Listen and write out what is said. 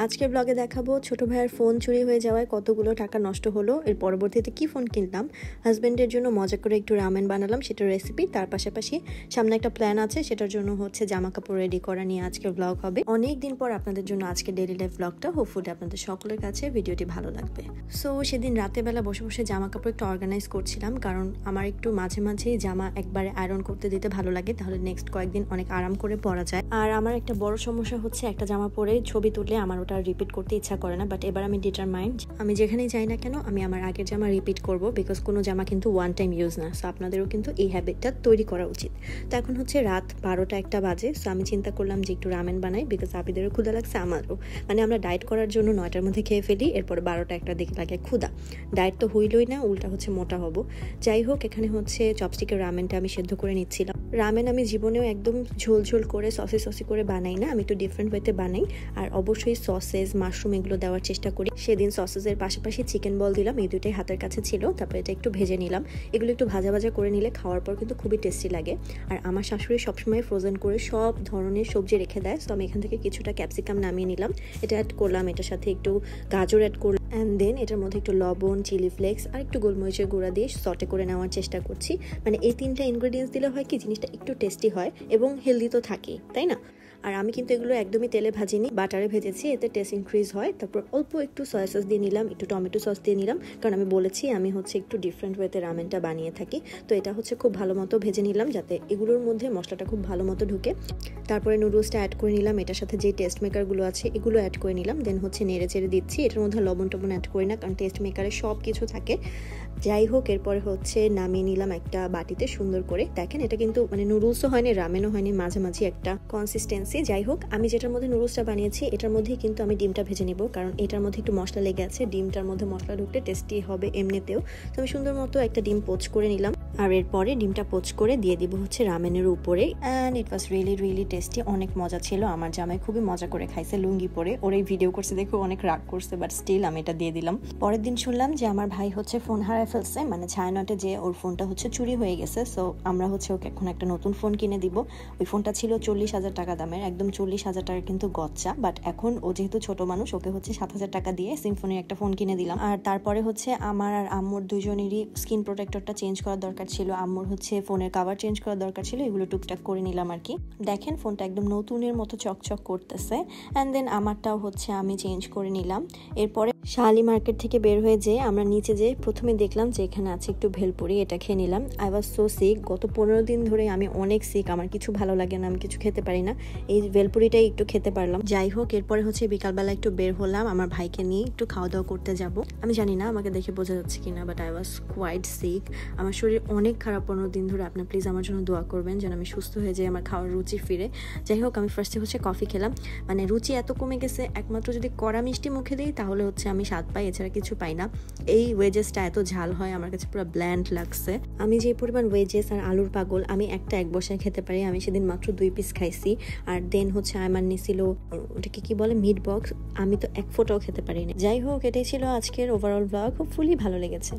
আজকের ব্লগে দেখাবো ছোট ভাইয়ের ফোন চুরি হয়ে যাওয়ায় কতগুলো টাকা নষ্ট হলো, এর পরবর্তীতে কি ফোন কিনলাম, হাজবেন্ডের জন্য মজা করে একটু রামেন বানালাম সেটার রেসিপি, তার পাশাপাশি সামনে একটা প্ল্যান আছে সেটার জন্য হচ্ছে জামা কাপড় রেডি করা নিয়ে আজকের ব্লগ হবে। অনেক দিন পর আপনাদের জন্য আজকে ডেইলি লাইফ ব্লগটা, হোপফুলি আপনাদের সকলের কাছে ভিডিওটি ভালো লাগবে। সো সেদিন রাতের বেলা বসে বসে জামা কাপড় একটু অর্গানাইজ করছিলাম, কারণ আমার একটু মাঝে মাঝেই জামা একবারে আয়রন করতে দিতে ভালো লাগে, তাহলে নেক্সট কয়েকদিন অনেক আরাম করে পরা যায়। আর আমার একটা বড় সমস্যা হচ্ছে একটা জামা পরে ছবি তুললে আমার ওটা রিপিট করতে ইচ্ছা করে না, বাট এবার আমি ডিটারমাইন্ড, আমি যেখানেই যাই না কেন আমি আমার আগের জামা রিপিট করব, বিকজ কোনো জামা কিন্তু ওয়ান টাইম ইউজ না। সো আপনাদেরও কিন্তু এই হ্যাবিটটা তৈরি করা উচিত। তো এখন হচ্ছে রাত 12টা-1টা বাজে। সো আমি চিন্তা করলাম যে একটু রামেন বানাই, বিকজ আপিদেরও ক্ষুধা লাগছে, আমারও। মানে আমরা ডায়েট করার জন্য 9টার মধ্যে খেয়ে ফেলি, এরপর 12টা-1টার দিকে লাগে ক্ষুধা। ডায়েট তো হইলই না, উল্টা হচ্ছে মোটা হব। যাই হোক, এখানে হচ্ছে চপস্টিকের রামেনটা আমি সেদ্ধ করে নিচ্ছিলাম। রামেন আমি জীবনেও একদম ঝোল ঝোল করে সসি করে বানাই না, আমি একটু ডিফারেন্ট ওয়েতে বানাই। আর অবশ্যই সসেস মাশরুম এগুলো দেওয়ার চেষ্টা করি। সেদিন সসেসের পাশাপাশি চিকেন বল দিলাম, এই দুইটাই হাতের কাছে ছিল। তারপর এটা একটু ভেজে নিলাম। এগুলো একটু ভাজা ভাজা করে নিলে খাওয়ার পর কিন্তু খুবই টেস্টি লাগে। আর আমার শাশুড়ি সবসময় ফ্রোজেন করে সব ধরনের সবজি রেখে দেয়। সো আমি এখান থেকে কিছুটা ক্যাপসিকাম নামিয়ে নিলাম, এটা অ্যাড করলাম, এটার সাথে একটু গাজর অ্যাড করলাম, অ্যান্ড দেন এটার মধ্যে একটু লবণ, চিলি ফ্লেক্স আর একটু গোলমরিচের গুঁড়া দিয়ে সটে করে নেওয়ার চেষ্টা করছি। মানে এই 3টা ইনগ্রেডিয়েন্টস দিলে হয় কি, জিনিসটা একটু টেস্টি হয় এবং হেলদি তো থাকেই, তাই না? আর আমি কিন্তু এগুলো একদমই তেলে ভাজিনি, বাটারে ভেজেছি, এতে টেস্ট ইনক্রিজ হয়। তারপর অল্প একটু সয়া সস দিয়ে নিলাম, একটু টমেটো সস দিয়ে নিলাম, কারণ আমি বলেছি আমি হচ্ছে একটু ডিফারেন্ট ওয়েতে রামেনটা বানিয়ে থাকি। তো এটা হচ্ছে খুব ভালো মতো ভেজে নিলাম, যাতে এগুলোর মধ্যে মশলাটা খুব ভালো মতো ঢুকে। তারপরে নুডলসটা অ্যাড করে নিলাম, এটার সাথে যে টেস্ট মেকারগুলো আছে এগুলো অ্যাড করে নিলাম। দেন হচ্ছে নেড়ে চেড়ে দিচ্ছি। এটার মধ্যে লবণ টবণ অ্যাড করি না, কারণ টেস্ট মেকারে সব কিছু থাকে। যাই হোক, এরপরে হচ্ছে নামিয়ে নিলাম একটা বাটিতে সুন্দর করে। দেখেন এটা কিন্তু মানে নুডলসও হয়নি, রামেনও হয়নি, মাঝামাঝি একটা কনসিস্টেন্সি। যাই হোক, আমি যেটার মধ্যে নুডলসটা বানিয়েছি এটার মধ্যেই কিন্তু আমি ডিমটা ভেজে নিব, কারণ এটার মধ্যে একটু মশলা লেগে আছে। ডিমটার মধ্যে মশলা ঢুকলে টেস্টি হবে এমনিতেও। তো আমি সুন্দর মতো একটা ডিম পোচ করে নিলাম, আর এরপরে ডিমটা পোচ করে দিয়ে দিব হচ্ছে রামেনের উপরে। And it was really tasty, অনেক মজা ছিল। আমার জামাই খুবই মজা করে খাইছে লুঙ্গি পরে, ওর এই ভিডিও করছে দেখে অনেক রাগ করছে, বাট স্টিল আমি এটা দিয়ে দিলাম। পরের দিন শুনলাম যে আমার ভাই হচ্ছে ফোন হারায় ফেলছে, মানে ছায়ানটে যে ওর ফোনটা হচ্ছে চুরি হয়ে গেছে। সো আমরা হচ্ছে ওকে এখন একটা নতুন ফোন কিনে দিব। ওই ফোনটা ছিল 40,000 টাকা দামের, একদম 40,000 টাকা কিন্তু গচ্চা। বাট এখন ও যেহেতু ছোট মানুষ, ওকে হচ্ছে 7,000 টাকা দিয়ে সিম্ফনির একটা ফোন কিনে দিলাম। আর তারপরে হচ্ছে আমার আর আম্মুর দুজনেরই স্ক্রিন প্রোটেক্টরটা চেঞ্জ করার দরকার ছিল, আম্মুর হচ্ছে ফোনের কভার চেঞ্জ করার দরকার ছিল, এগুলো টুকটাক করে নিলাম আর কি। দেখেন ফোনটা একদম নতুনের মতো চকচক করতেছে। অ্যান্ড দেন আমারটাও হচ্ছে আমি চেঞ্জ করে নিলাম। এরপরে শালি মার্কেট থেকে বের হয়ে যেয়ে আমরা নিচে যেয়ে প্রথমে দেখলাম যে এখানে আছে একটু ভেলপুরি, এটা খেয়ে নিলাম। আই ওয়াজ সো সিক, গত 15 দিন ধরে আমি অনেক সিক, আমার কিছু ভালো লাগে না, আমি কিছু খেতে পারি না। এই ভেলপুরিটাই একটু খেতে পারলাম। যাই হোক, এরপরে হচ্ছে বিকালবেলা একটু বের হলাম আমার ভাইকে নিয়ে একটু খাওয়া দাওয়া করতে যাব। আমি জানি না আমাকে দেখে বোঝা যাচ্ছে কিনা, but I was quite sick. আমার শরীর অনেক খারাপ 15 দিন ধরে। আপনি প্লিজ আমার জন্য দোয়া করবেন যেন আমি সুস্থ হয়ে যাই, আমার খাওয়ার রুচি ফিরে। যাই হোক, আমি ফার্স্টে হচ্ছে কফি খেলাম। মানে রুচি এত কমে গেছে, একমাত্র যদি কড়া মিষ্টি মুখে দিই তাহলে হচ্ছে আমি স্বাদ পাই, এছাড়া কিছু পাই না। এই ওয়েজেসটা এত ঝাল হয়, আমার কাছে পুরো ব্ল্যান্ড লাগছে। আমি যে পরিমাণ ওয়েজেস আর আলুর পাগল, আমি একটা এক বসায় খেতে পারি। আমি সেদিন মাত্র 2 পিস খাইছি। আর দেন হচ্ছে আমার নিছিল ওটাকে কি বলে, মিট বক্স, আমি তো এক ফোঁটাও খেতে পারি না। যাই হোক, এটাই ছিল আজকের ওভারঅল ব্লগ, হোপফুলি ভালো লেগেছে।